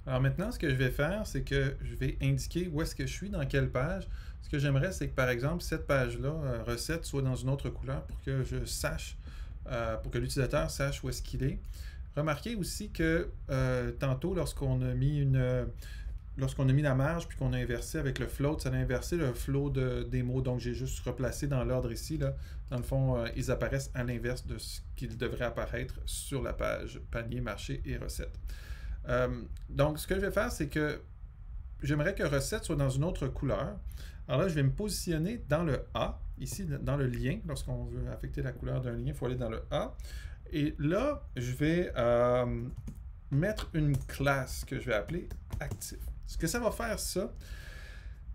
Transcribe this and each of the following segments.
Alors maintenant, ce que je vais faire, c'est que je vais indiquer où est-ce que je suis, dans quelle page. Ce que j'aimerais, c'est que par exemple, cette page-là, recette, soit dans une autre couleur pour que je sache, pour que l'utilisateur sache où est-ce qu'il est. Remarquez aussi que tantôt, lorsqu'on a mis la marge puis qu'on a inversé avec le float, ça a inversé le flow des mots. Donc, j'ai juste replacé dans l'ordre ici. Là. Dans le fond, ils apparaissent à l'inverse de ce qu'ils devraient apparaître sur la page panier, marché et recette. Donc, ce que je vais faire, c'est que j'aimerais que recette soit dans une autre couleur. Alors là, je vais me positionner dans le A, ici, dans le lien. Lorsqu'on veut affecter la couleur d'un lien, il faut aller dans le A. Et là, je vais mettre une classe que je vais appeler actif. Ce que ça va faire, ça,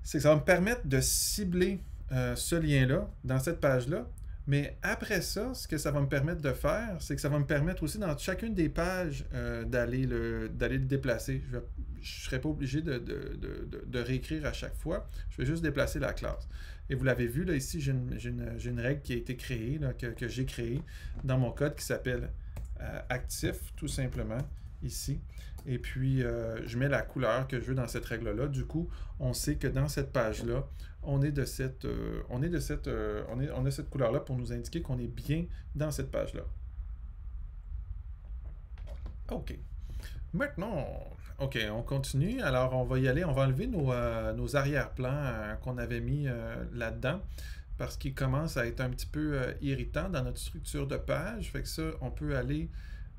c'est que ça va me permettre de cibler ce lien-là dans cette page-là. Mais après ça, ce que ça va me permettre de faire, c'est que ça va me permettre aussi dans chacune des pages d'aller le déplacer. Je ne serai pas obligé de réécrire à chaque fois. Je vais juste déplacer la classe. Et vous l'avez vu, là, ici, j'ai une règle qui a été créée, là, que j'ai créée dans mon code qui s'appelle actif, tout simplement, ici. Et puis, je mets la couleur que je veux dans cette règle-là. Du coup, on sait que dans cette page-là, on a cette couleur-là pour nous indiquer qu'on est bien dans cette page-là. OK. Maintenant, OK, on continue. Alors, on va y aller. On va enlever nos arrière-plans qu'on avait mis là-dedans parce qu'ils commencent à être un petit peu irritants dans notre structure de page. Fait que ça, on peut aller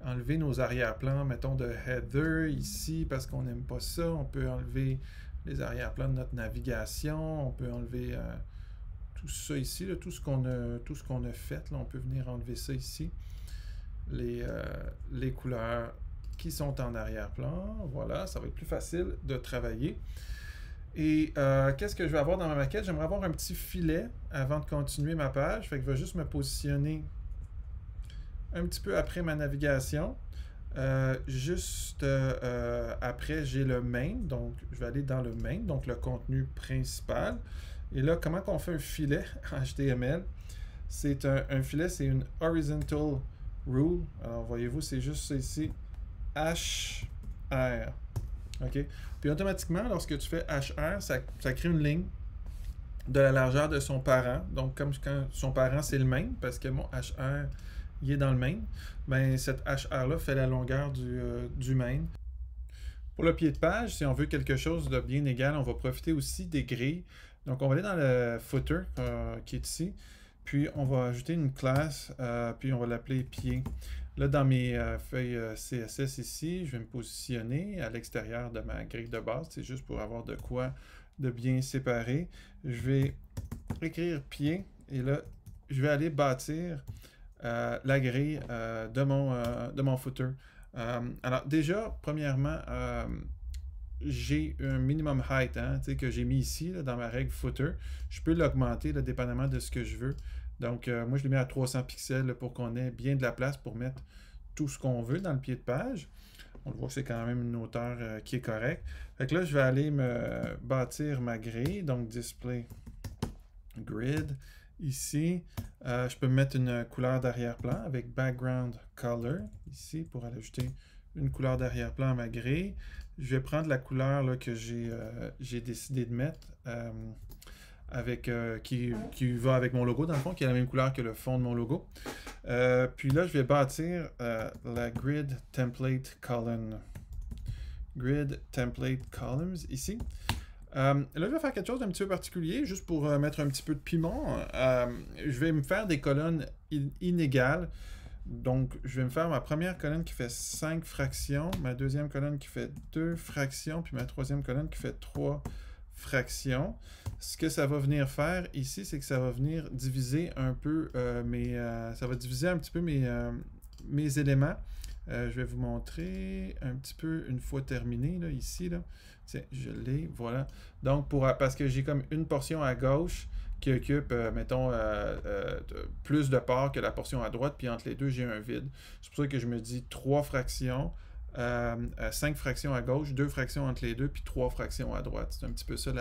enlever nos arrière-plans, mettons, de header ici parce qu'on n'aime pas ça. On peut enlever les arrière-plans de notre navigation. On peut enlever tout ça ici, là, tout ce qu'on a fait. Là, on peut venir enlever ça ici. Les couleurs qui sont en arrière-plan. Voilà, ça va être plus facile de travailler. Et qu'est-ce que je vais avoir dans ma maquette? J'aimerais avoir un petit filet avant de continuer ma page. Fait que je vais juste me positionner un petit peu après ma navigation. Juste après, j'ai le main. Donc, je vais aller dans le main, donc le contenu principal. Et là, comment qu'on fait un filet en HTML? C'est un filet, c'est une horizontal rule. Alors, voyez-vous, c'est juste ça ici. HR. OK? Puis automatiquement, lorsque tu fais HR, ça crée une ligne de la largeur de son parent. Donc, comme quand son parent, c'est le main, parce que mon HR, il est dans le main, ben cette HR-là fait la longueur du main. Pour le pied de page, si on veut quelque chose de bien égal, on va profiter aussi des grilles. Donc, on va aller dans le footer qui est ici. Puis, on va ajouter une classe, puis on va l'appeler pied. Là, dans mes feuilles CSS ici, je vais me positionner à l'extérieur de ma grille de base. C'est juste pour avoir de quoi de bien séparer. Je vais écrire pied et là, je vais aller bâtir la grille de mon footer. Alors, déjà, premièrement, j'ai un minimum height que j'ai mis ici là, dans ma règle footer. Je peux l'augmenter dépendamment de ce que je veux. Donc, moi, je l'ai mis à 300 pixels là, pour qu'on ait bien de la place pour mettre tout ce qu'on veut dans le pied de page. On le voit que c'est quand même une hauteur qui est correcte. Fait que là, je vais aller me bâtir ma grille. Donc, display grid. Ici, je peux mettre une couleur d'arrière-plan avec background color. Ici, pour aller ajouter une couleur d'arrière-plan à ma grille. Je vais prendre la couleur là, que j'ai décidé de mettre. Qui va avec mon logo, dans le fond, qui est la même couleur que le fond de mon logo. Puis là, je vais bâtir la grid template column. Grid template columns, ici. Là, je vais faire quelque chose d'un petit peu particulier, juste pour mettre un petit peu de piment. Je vais me faire des colonnes inégales. Donc, je vais me faire ma première colonne qui fait 5 fractions, ma deuxième colonne qui fait 2 fractions, puis ma troisième colonne qui fait 3 fractions. Ce que ça va venir faire ici, c'est que ça va venir diviser un peu ça va diviser un petit peu mes éléments. Je vais vous montrer un petit peu une fois terminé, là, ici. Là. Tiens, je l'ai, voilà. Donc, parce que j'ai comme une portion à gauche qui occupe, mettons, plus de part que la portion à droite, puis entre les deux, j'ai un vide. C'est pour ça que je me dis 3 fractions, 5 fractions à gauche, 2 fractions entre les deux, puis 3 fractions à droite. C'est un petit peu ça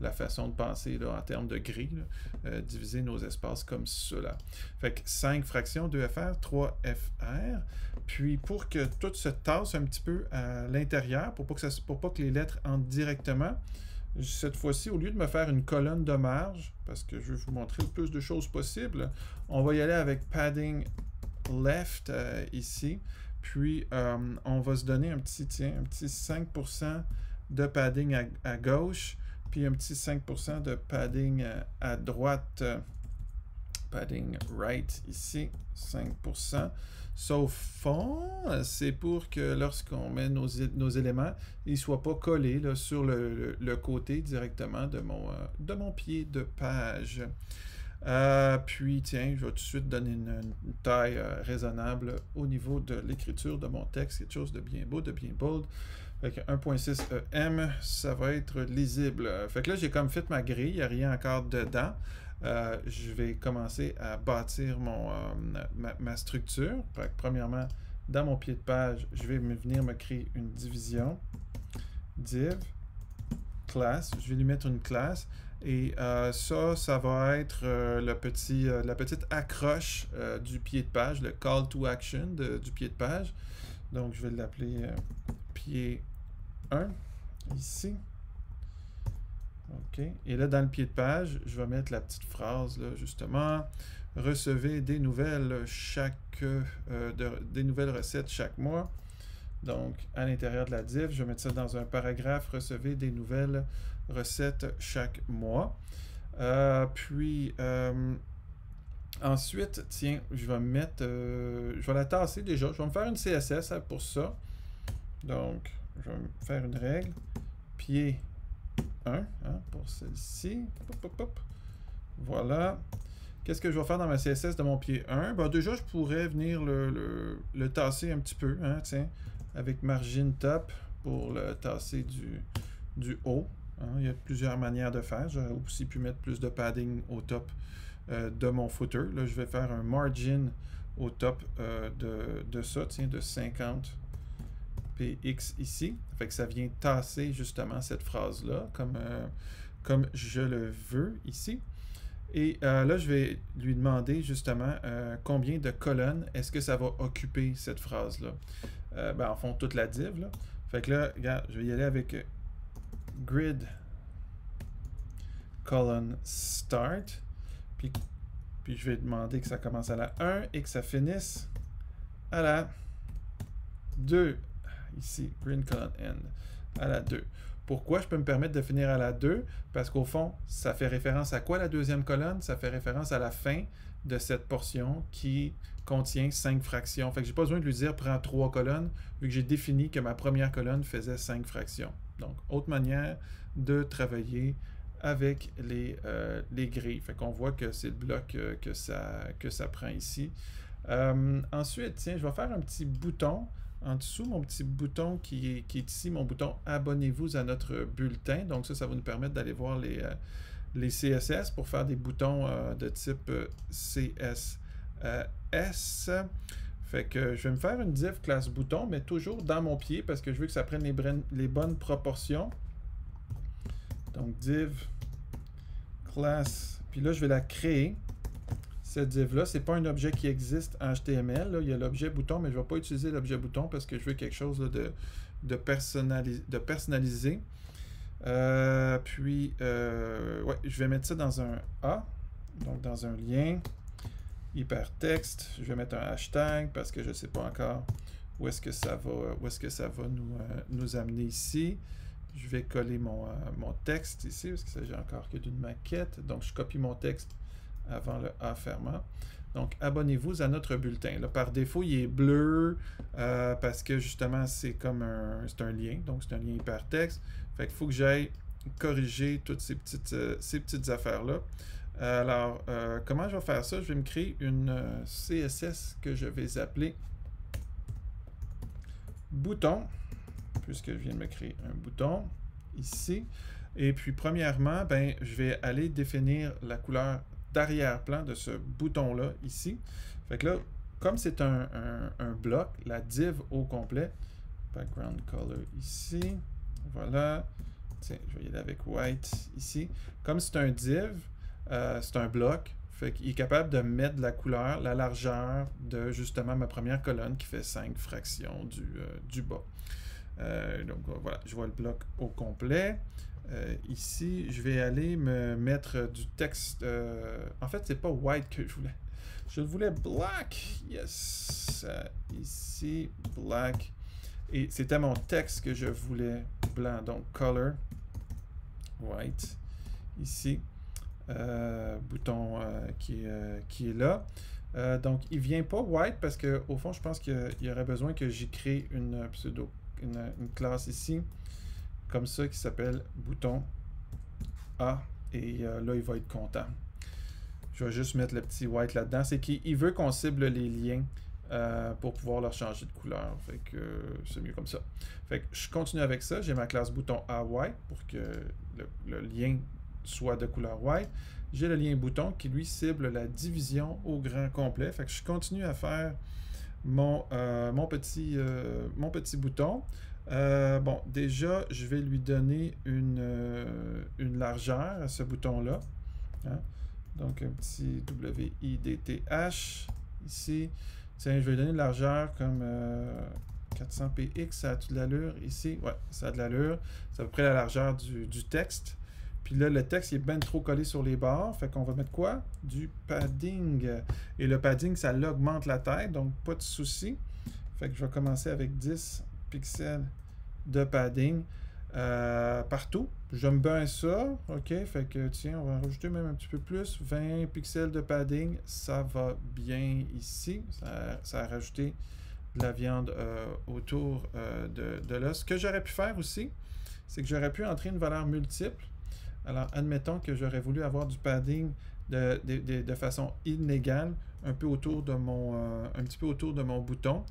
la façon de penser là, en termes de gris, là, diviser nos espaces comme cela. Fait que 5 fractions, 2FR, 3FR. Puis pour que tout se tasse un petit peu à l'intérieur, pour pas que les lettres entrent directement, cette fois-ci, au lieu de me faire une colonne de marge, parce que je vais vous montrer le plus de choses possible, on va y aller avec padding left ici. Puis, on va se donner un petit 5% de padding à gauche, puis un petit 5% de padding à droite. Padding right ici, 5%. Sauf fond, c'est pour que lorsqu'on met nos éléments, ils ne soient pas collés là, sur le côté directement de mon pied de page. Puis, tiens, je vais tout de suite donner une taille raisonnable au niveau de l'écriture de mon texte, quelque chose de bien beau, de bien bold. Fait que 1.6 EM, ça va être lisible. Fait que là, j'ai comme fait ma grille, il n'y a rien encore dedans. Je vais commencer à bâtir ma structure. Fait que, premièrement, dans mon pied de page, je vais venir me créer une division. Div, class, je vais lui mettre une classe. Et ça va être la petite accroche du pied de page, le call to action du pied de page. Donc, je vais l'appeler pied 1, ici. OK. Et là, dans le pied de page, je vais mettre la petite phrase, là, justement. Recevez des nouvelles des nouvelles recettes chaque mois. Donc, à l'intérieur de la div, je vais mettre ça dans un paragraphe. Recevez des nouvelles recettes chaque mois. Ensuite, tiens, je vais la tasser déjà. Je vais me faire une CSS pour ça. Donc, je vais me faire une règle. Pied 1, hein, pour celle-ci. Voilà. Qu'est-ce que je vais faire dans ma CSS de mon pied 1? Ben, déjà, je pourrais venir le tasser un petit peu, hein, tiens, avec margin top pour le tasser du haut. Hein. Il y a plusieurs manières de faire. J'aurais aussi pu mettre plus de padding au top de mon footer. Là, je vais faire un margin au top de ça, tiens, de 50 px ici. Fait que ça vient tasser justement cette phrase-là, comme je le veux ici. Et là, je vais lui demander justement combien de colonnes est-ce que ça va occuper cette phrase-là. En fond, toute la div. Là. Fait que là, regarde, je vais y aller avec grid colon start. Puis je vais demander que ça commence à la 1 et que ça finisse à la 2. Ici, grid colon end, à la 2. Pourquoi je peux me permettre de finir à la 2? Parce qu'au fond, ça fait référence à quoi la deuxième colonne? Ça fait référence à la fin de cette portion qui contient 5 fractions. Fait que j'ai pas besoin de lui dire prends 3 colonnes, vu que j'ai défini que ma première colonne faisait 5 fractions. Donc, autre manière de travailler avec les grilles. Fait qu'on voit que c'est le bloc que ça prend ici. Ensuite, tiens, je vais faire un petit bouton en dessous, mon petit bouton qui est ici, mon bouton « Abonnez-vous à notre bulletin ». Donc ça va nous permettre d'aller voir les CSS pour faire des boutons de type CSS. Fait que je vais me faire une div classe bouton, mais toujours dans mon pied parce que je veux que ça prenne les bonnes proportions. Donc div class, puis là je vais la créer. Cette div-là, ce n'est pas un objet qui existe en HTML. Là. Il y a l'objet bouton, mais je ne vais pas utiliser l'objet bouton parce que je veux quelque chose là, de personnalisé. Ouais, je vais mettre ça dans un A, donc dans un lien, hypertexte. Je vais mettre un hashtag parce que je ne sais pas encore où est-ce que ça va nous amener ici. Je vais coller mon texte ici parce qu'il s'agit encore que d'une maquette. Donc, je copie mon texte avant le A fermant. Donc, abonnez-vous à notre bulletin. Là, par défaut, il est bleu parce que justement, c'est un lien. Donc, c'est un lien hypertexte. Fait qu'il faut que j'aille corriger toutes ces petites affaires-là. Alors, comment je vais faire ça? Je vais me créer une CSS que je vais appeler bouton, puisque je viens de me créer un bouton ici. Et puis, premièrement, je vais aller définir la couleur d'arrière-plan de ce bouton-là ici. Fait que là, comme c'est un bloc, la div au complet, background color ici, voilà, Tiens, je vais y aller avec white ici. Comme c'est un div, c'est un bloc, fait qu'il est capable de mettre de la couleur, la largeur de justement ma première colonne qui fait 5 fractions du bas. Donc voilà, je vois le bloc au complet. Ici, je vais aller me mettre du texte. En fait, c'est pas white que je voulais. Je voulais black. Yes. Ici, black. Et c'était mon texte que je voulais blanc. Donc, color, white. Ici, bouton qui est là. Donc, il vient pas white parce que au fond, je pense qu'il y aurait besoin que j'y crée une classe ici, comme ça, qui s'appelle bouton A. Et là, il va être content. Je vais juste mettre le petit white là-dedans. C'est qu'il veut qu'on cible les liens pour pouvoir leur changer de couleur. Fait que c'est mieux comme ça. Fait que je continue avec ça. J'ai ma classe bouton A white pour que le lien soit de couleur white. J'ai le lien bouton qui lui cible la division au grand complet. Fait que je continue à faire mon petit bouton. Bon, déjà, je vais lui donner une largeur à ce bouton-là. Hein? Donc, un petit WIDTH ici. Tiens, je vais lui donner une largeur comme 400px. Ça a-tu de l'allure ici? Ouais, ça a de l'allure. C'est à peu près la largeur du texte. Puis là, le texte il est bien trop collé sur les bords. Fait qu'on va mettre quoi? Du padding. Et le padding, ça l'augmente la taille, donc pas de souci. Fait que je vais commencer avec 10 pixels de padding partout. J'aime bien ça. OK, fait que tiens, on va en rajouter même un petit peu plus. 20 pixels de padding, ça va bien ici. Ça a rajouté de la viande autour de là. Ce que j'aurais pu faire aussi, c'est que j'aurais pu entrer une valeur multiple. Alors, admettons que j'aurais voulu avoir du padding de façon inégale, un peu autour de un petit peu autour de mon bouton.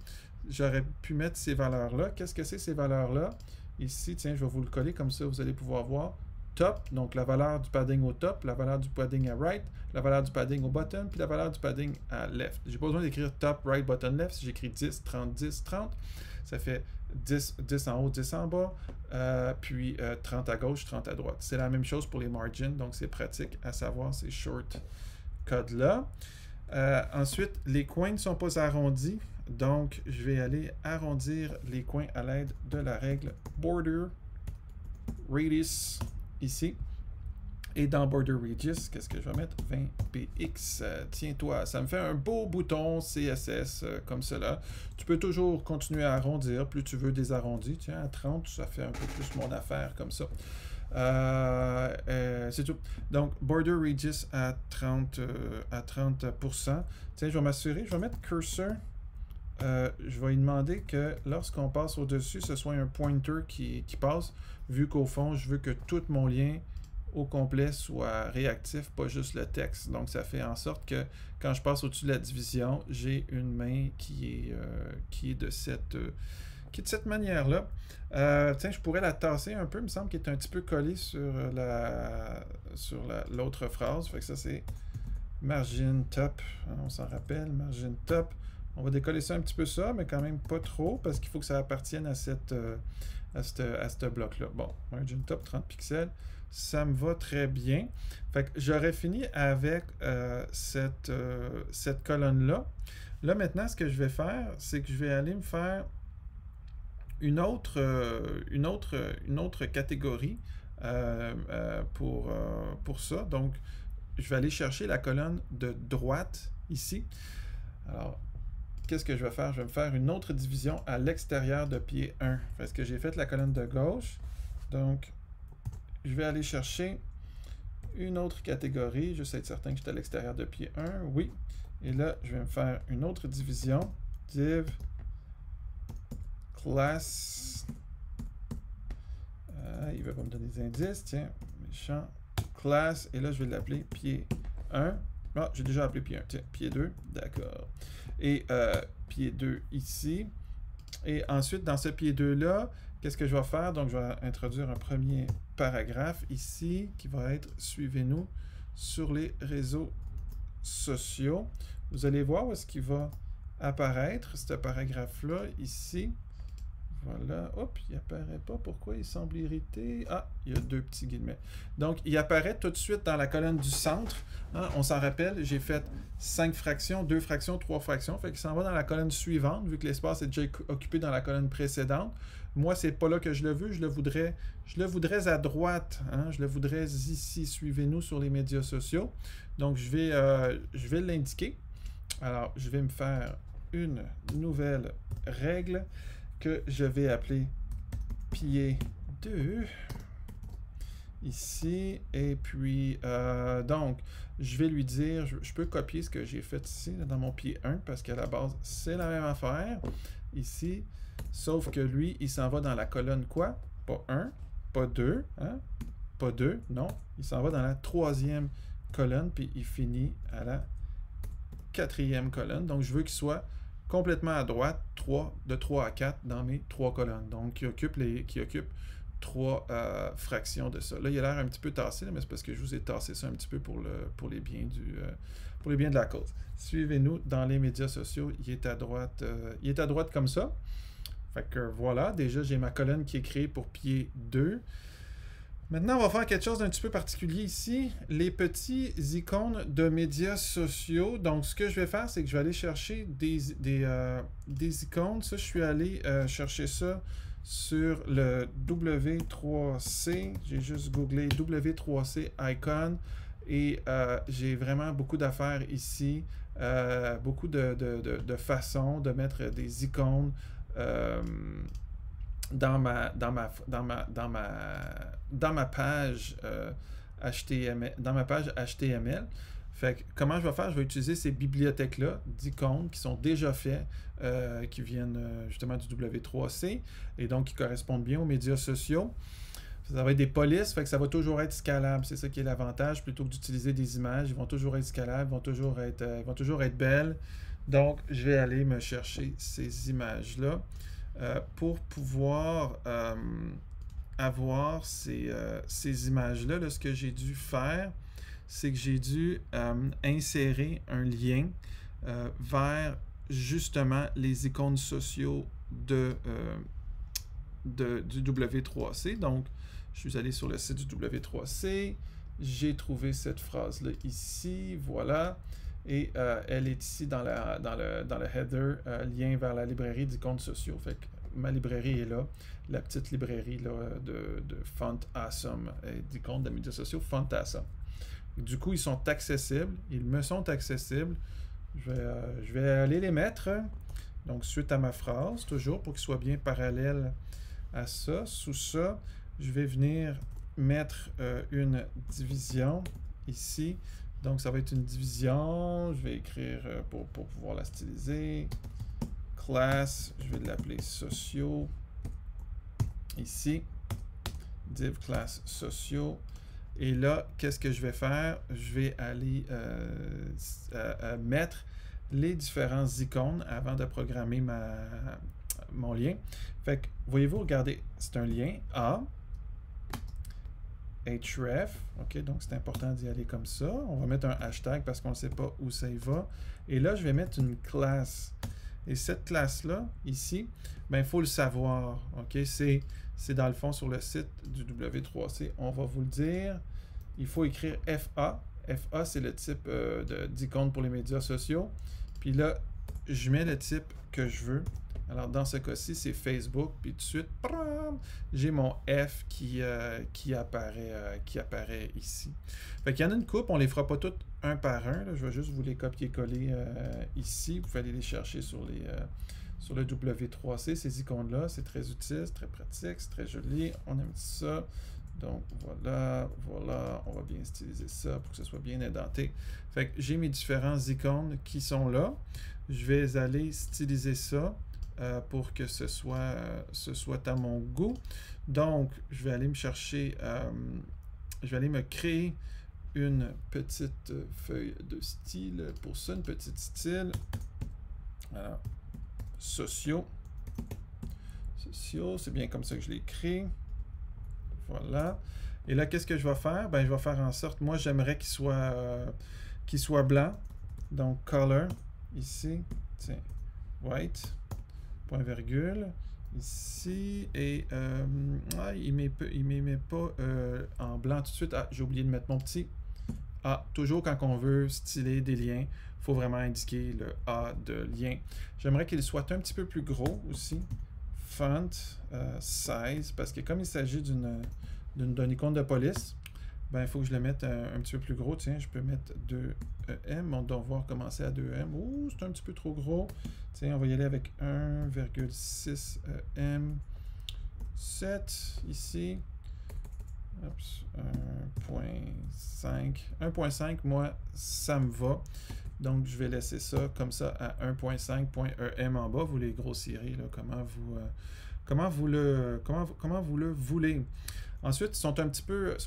J'aurais pu mettre ces valeurs-là. Qu'est-ce que c'est ces valeurs-là? Ici, tiens, je vais vous le coller comme ça, vous allez pouvoir voir. Top, donc la valeur du padding au top, la valeur du padding à right, la valeur du padding au bottom, puis la valeur du padding à left. J'ai pas besoin d'écrire top, right, bottom, left. Si j'écris 10, 30, 10, 30, ça fait 10 en haut, 10 en bas, puis 30 à gauche, 30 à droite. C'est la même chose pour les margins, donc c'est pratique à savoir ces short codes-là. Ensuite, les coins ne sont pas arrondis, donc je vais aller arrondir les coins à l'aide de la règle border radius ici. Et dans border radius, qu'est-ce que je vais mettre? 20px. Tiens-toi, ça me fait un beau bouton CSS comme cela. Tu peux toujours continuer à arrondir, plus tu veux des arrondis. Tiens, à 30, ça fait un peu plus mon affaire comme ça. C'est tout. Donc, border radius à 30%. Tiens, je vais m'assurer, je vais mettre cursor. Je vais lui demander que lorsqu'on passe au-dessus, ce soit un pointer qui passe, vu qu'au fond, je veux que tout mon lien au complet soit réactif, pas juste le texte. Donc, ça fait en sorte que quand je passe au-dessus de la division, j'ai une main qui est de cette manière-là. Tiens, je pourrais la tasser un peu. Il me semble qu'elle est un petit peu collée sur l'autre phrase. Fait que ça, c'est margin top. On s'en rappelle, margin top. On va décoller ça un petit peu ça, mais quand même pas trop, parce qu'il faut que ça appartienne à ce bloc-là. Bon, margin top, 30 pixels. Ça me va très bien. Fait que j'aurais fini avec cette colonne-là. Là, maintenant, ce que je vais faire, c'est que je vais aller me faire une autre catégorie pour ça. Donc, je vais aller chercher la colonne de droite ici. Alors, qu'est-ce que je vais faire? Je vais me faire une autre division à l'extérieur de pied 1. Parce que j'ai fait la colonne de gauche. Donc, je vais aller chercher une autre catégorie. Juste être certain que j'étais à l'extérieur de pied 1. Oui. Et là, je vais me faire une autre division. Div class. Il va pas me donner des indices. Tiens, méchant. Class. Et là, je vais l'appeler pied 1. Ah, j'ai déjà appelé pied 1. Tiens, pied 2. D'accord. Et pied 2 ici. Et ensuite, dans ce pied 2-là, qu'est-ce que je vais faire? Donc, je vais introduire un premier paragraphe ici qui va être « Suivez-nous sur les réseaux sociaux ». Vous allez voir où est-ce qu'il va apparaître, ce paragraphe-là, ici. Voilà. Hop, il apparaît pas. Pourquoi il semble irrité? Ah, il y a 2 petits guillemets. Donc, il apparaît tout de suite dans la colonne du centre. Hein, on s'en rappelle, j'ai fait 5 fractions, 2 fractions, 3 fractions. Fait qu'il s'en va dans la colonne suivante, vu que l'espace est déjà occupé dans la colonne précédente. Moi, c'est pas là que je le veux. Je le voudrais à droite. Hein, je le voudrais ici. Suivez-nous sur les médias sociaux. Donc, je vais l'indiquer. Alors, je vais me faire une nouvelle règle que je vais appeler pied 2 ici, et puis donc je vais lui dire, je peux copier ce que j'ai fait ici là, dans mon pied 1 parce qu'à la base c'est la même affaire ici, sauf que lui il s'en va dans la colonne quoi? Pas 1, pas 2, hein? Pas 2, non, il s'en va dans la 3e colonne, puis il finit à la 4e colonne, donc je veux qu'il soit complètement à droite, de 3 à 4 dans mes 3 colonnes. Donc, qui occupe 3 fractions de ça. Là, il a l'air un petit peu tassé, là, mais c'est parce que je vous ai tassé ça un petit peu pour les biens de la cause. Suivez-nous dans les médias sociaux. Il est à droite comme ça. Fait que voilà, déjà, j'ai ma colonne qui est créée pour pied 2. Maintenant, on va faire quelque chose d'un petit peu particulier ici. Les petits icônes de médias sociaux. Donc, ce que je vais faire, c'est que je vais aller chercher des icônes. Ça, je suis allé chercher ça sur le W3C. J'ai juste googlé W3C icon. Et j'ai vraiment beaucoup d'affaires ici. Beaucoup de façons de mettre des icônes. Dans ma page HTML. Fait que, comment je vais faire? Je vais utiliser ces bibliothèques-là d'icônes qui sont déjà faites, qui viennent justement du W3C et donc qui correspondent bien aux médias sociaux. Ça va être des polices, fait que ça va toujours être scalable. C'est ça qui est l'avantage. Plutôt que d'utiliser des images, ils vont toujours être scalables, ils vont toujours être belles. Donc, je vais aller me chercher ces images-là. Pour pouvoir avoir ces images-là, là, ce que j'ai dû faire, c'est que j'ai dû insérer un lien vers justement les icônes sociaux du W3C. Donc, je suis allé sur le site du W3C, j'ai trouvé cette phrase-là ici, voilà. Et elle est ici dans le header, lien vers la librairie d'icônes sociaux. Fait que ma librairie est là, la petite librairie là, de Font Awesome, d'icônes de médias sociaux Font Awesome. Du coup, ils sont accessibles, ils me sont accessibles. Je vais aller les mettre, donc suite à ma phrase, toujours pour qu'ils soient bien parallèles à ça. Sous ça, je vais venir mettre une division ici. Donc, ça va être une division. Je vais écrire pour pouvoir la styliser. Class, je vais l'appeler sociaux. Ici, div class sociaux. Et là, qu'est-ce que je vais faire? Je vais aller mettre les différents icônes avant de programmer mon lien. Fait que, voyez-vous, regardez, c'est un lien A. href, ok, donc c'est important d'y aller comme ça. On va mettre un hashtag parce qu'on ne sait pas où ça y va. Et là, je vais mettre une classe. Et cette classe-là, ici, ben, il faut le savoir. Ok, c'est dans le fond sur le site du W3C. On va vous le dire. Il faut écrire FA. FA, c'est le type d'icône pour les médias sociaux. Puis là, je mets le type que je veux. Alors, dans ce cas-ci, c'est Facebook. Puis tout de suite, j'ai mon F qui apparaît ici. Fait qu'il y en a une coupe. On ne les fera pas toutes un par un. Là. Je vais juste vous les copier-coller ici. Vous pouvez aller les chercher sur le W3C. Ces icônes-là, c'est très utile, c'est très pratique, c'est très joli. On aime ça. Donc, voilà. On va bien styliser ça pour que ce soit bien indenté. Fait que j'ai mes différents icônes qui sont là. Je vais aller styliser ça. Pour que ce soit à mon goût. Donc, je vais aller me chercher, je vais aller me créer une petite feuille de style pour ça, une petite style. Alors, sociaux, c'est bien comme ça que je l'ai créé. Voilà. Et là, qu'est-ce que je vais faire? Ben, je vais faire en sorte, moi, j'aimerais qu'il soit blanc. Donc, color, ici, tiens, white. Point virgule. ici, et il ne met pas en blanc tout de suite. Ah, j'ai oublié de mettre mon petit A. Toujours quand on veut styler des liens, il faut vraiment indiquer le A de lien. J'aimerais qu'il soit un petit peu plus gros aussi. Font, size, parce que comme il s'agit d'une icône de police, ben, il faut que je le mette un petit peu plus gros. Tiens, je peux mettre 2M. On doit voir commencer à 2M. Ouh, c'est un petit peu trop gros. Tiens, on va y aller avec 1,6 M. 7 ici. 1.5. 1.5, moi, ça me va. Donc, je vais laisser ça comme ça à 1.5.em en bas. Vous les grossirez, là, comment vous le voulez. Ensuite, ils sont un petit peu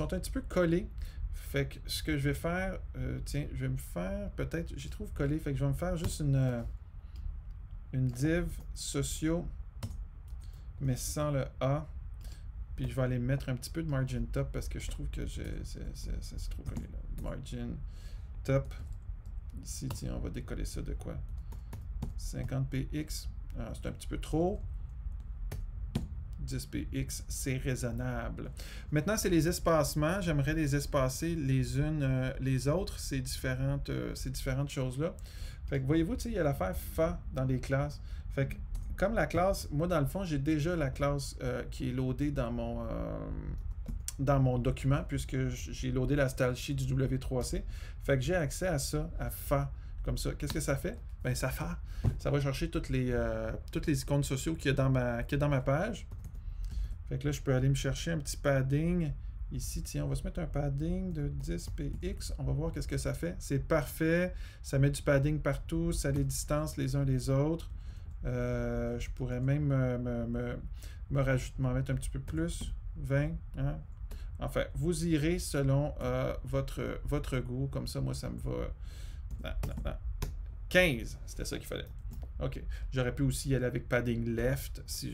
collés. Fait que ce que je vais faire, tiens, je vais me faire, peut-être, j'y trouve collé, fait que je vais me faire juste une div sociaux, mais sans le A. Puis je vais aller mettre un petit peu de margin top parce que je trouve que c'est trop collé là. Margin top. Ici, tiens, on va décoller ça de quoi? 50px. Ah, c'est un petit peu trop. 10px, c'est raisonnable. Maintenant, c'est les espacements. J'aimerais les espacer les unes les autres, ces différentes choses-là. Fait que voyez-vous, tu sais, il y a l'affaire FA dans les classes. Fait que comme la classe, moi dans le fond, j'ai déjà la classe qui est loadée dans mon document, puisque j'ai loadé la style sheet du W3C. Fait que j'ai accès à ça, à FA. Comme ça. Qu'est-ce que ça fait? Ben, ça va chercher toutes les icônes sociaux qu'il y a dans ma page. Fait que là, je peux aller me chercher un petit padding. Ici, tiens, on va se mettre un padding de 10px. On va voir qu'est-ce que ça fait. C'est parfait. Ça met du padding partout. Ça les distance les uns les autres. Je pourrais même m'en mettre un petit peu plus. 20. Hein? Enfin, vous irez selon votre goût. Comme ça, moi, ça me va. Non. 15. C'était ça qu'il fallait. OK. J'aurais pu aussi y aller avec padding left si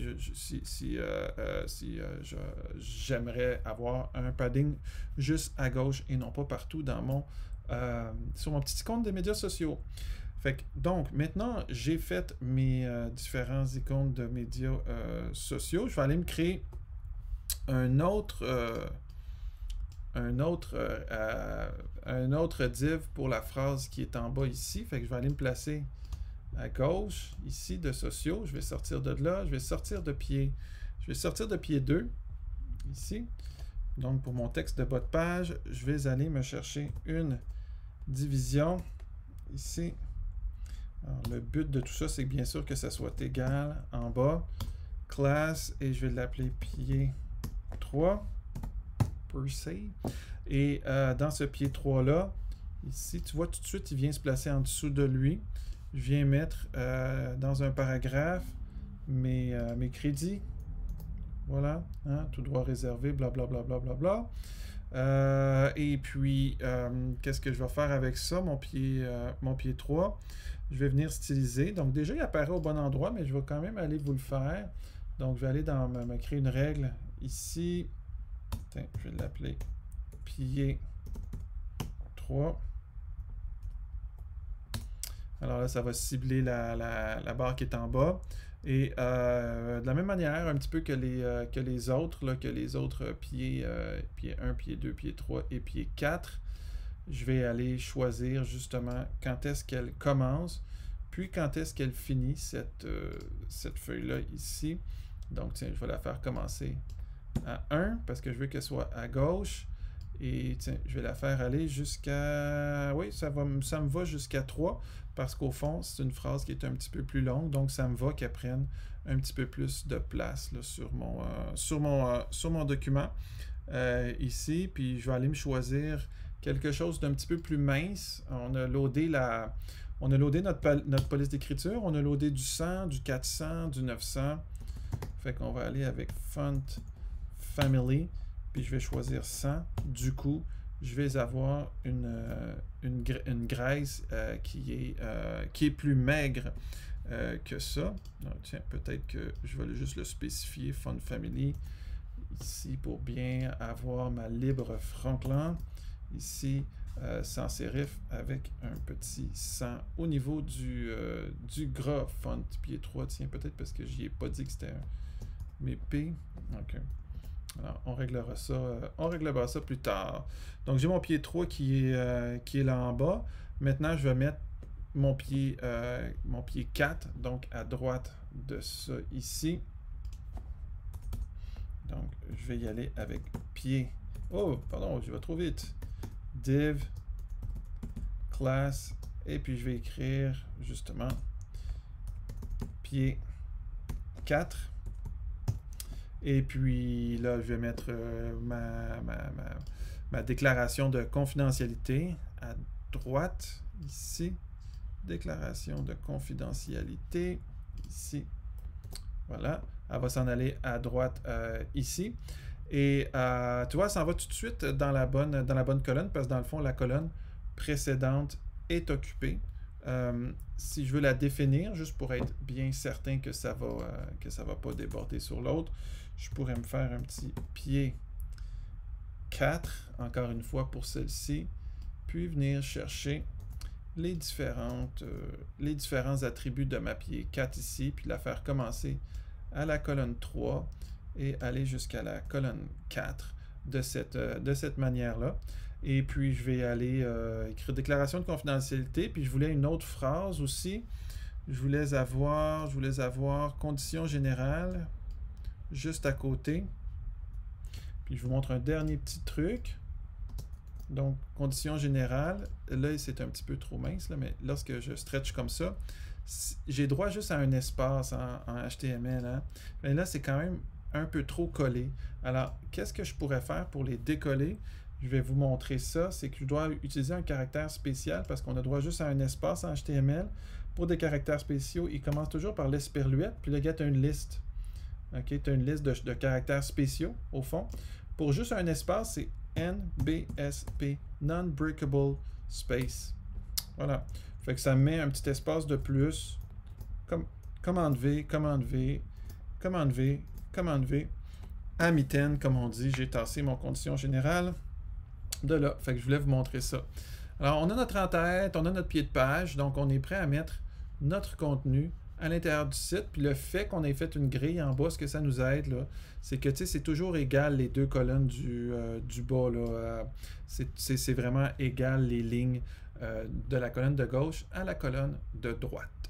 j'aimerais avoir un padding juste à gauche et non pas partout sur mon petit icône des médias sociaux. Fait que, donc, maintenant, j'ai fait mes différents icônes de médias sociaux. Je vais aller me créer un autre div pour la phrase qui est en bas ici. Fait que je vais aller me placer à gauche, ici, de sociaux. Je vais sortir de là. Je vais sortir de pied 2, ici. Donc, pour mon texte de bas de page, je vais aller me chercher une division, ici. Alors, le but de tout ça, c'est bien sûr que ça soit égal en bas. Class, et je vais l'appeler pied 3, per se. Et dans ce pied 3-là, ici, tu vois, tout de suite, il vient se placer en dessous de lui. Je viens mettre dans un paragraphe mes crédits. Voilà, hein, tout droit réservé, blablabla. Et puis, qu'est-ce que je vais faire avec ça, mon pied 3? Je vais venir styliser. Donc, déjà, il apparaît au bon endroit, mais je vais quand même aller vous le faire. Donc, je vais aller me créer une règle ici. Tiens, je vais l'appeler pied 3. Alors là, ça va cibler la barre qui est en bas. Et de la même manière, un petit peu que les autres, pieds 1, pied 2, pied 3 et pied 4, je vais aller choisir justement quand est-ce qu'elle commence, puis quand est-ce qu'elle finit cette feuille-là ici. Donc, tiens, je vais la faire commencer à 1 parce que je veux qu'elle soit à gauche. Et tiens, je vais la faire aller jusqu'à... Oui, ça me va jusqu'à 3 parce qu'au fond, c'est une phrase qui est un petit peu plus longue. Donc, ça me va qu'elle prenne un petit peu plus de place là, sur mon document ici. Puis, je vais aller me choisir quelque chose d'un petit peu plus mince. On a loadé notre police d'écriture. On a loadé du 100, du 400, du 900. Fait qu'on va aller avec Font Family. Puis je vais choisir 100. Du coup, je vais avoir une graisse qui est plus maigre que ça. Donc, tiens, peut-être que je vais juste le spécifier, Font Family, ici pour bien avoir ma libre Franklin. Ici, sans sérif avec un petit 100 au niveau du gras font pied 3. Tiens, peut-être parce que j'y ai pas dit que c'était mes P. OK. Alors, on réglera ça plus tard. Donc, j'ai mon pied 3 qui est là en bas. Maintenant, je vais mettre mon pied 4, donc à droite de ça ici. Donc, je vais y aller avec pied. Oh, pardon, je vais trop vite. Div, class, et puis je vais écrire justement pied 4. Et puis là, je vais mettre ma déclaration de confidentialité à droite, ici. Déclaration de confidentialité, ici. Voilà. Elle va s'en aller à droite ici. Et tu vois, ça en va tout de suite dans la bonne colonne, parce que dans le fond, la colonne précédente est occupée. Si je veux la définir, juste pour être bien certain que ça va pas déborder sur l'autre, je pourrais me faire un petit pied 4, encore une fois pour celle-ci, puis venir chercher les différents attributs de ma pied 4 ici, puis la faire commencer à la colonne 3 et aller jusqu'à la colonne 4 de cette manière-là. Et puis, je vais aller écrire déclaration de confidentialité. Puis, je voulais une autre phrase aussi. Je voulais avoir condition générale juste à côté. Puis, je vous montre un dernier petit truc. Donc, condition générale. Là, c'est un petit peu trop mince, là, mais lorsque je stretch comme ça, j'ai droit juste à un espace en HTML. Hein? Mais là, c'est quand même un peu trop collé. Alors, qu'est-ce que je pourrais faire pour les décoller? Je vais vous montrer ça. C'est que je dois utiliser un caractère spécial parce qu'on a droit juste à un espace en HTML. Pour des caractères spéciaux, ils commencent toujours par l'esperluette. Puis là, il y a une liste. OK? Tu as une liste de caractères spéciaux, au fond. Pour juste un espace, c'est NBSP, Non-Breakable Space. Voilà. Fait que ça met un petit espace de plus. Commande V, commande V, commande V, commande V. À mitaine, comme on dit, j'ai tassé mon condition générale de là. Fait que je voulais vous montrer ça. Alors, on a notre en-tête, on a notre pied de page, donc on est prêt à mettre notre contenu à l'intérieur du site. Puis le fait qu'on ait fait une grille en bas, ce que ça nous aide, là, c'est que c'est toujours égal les deux colonnes du bas. C'est vraiment égal les lignes de la colonne de gauche à la colonne de droite.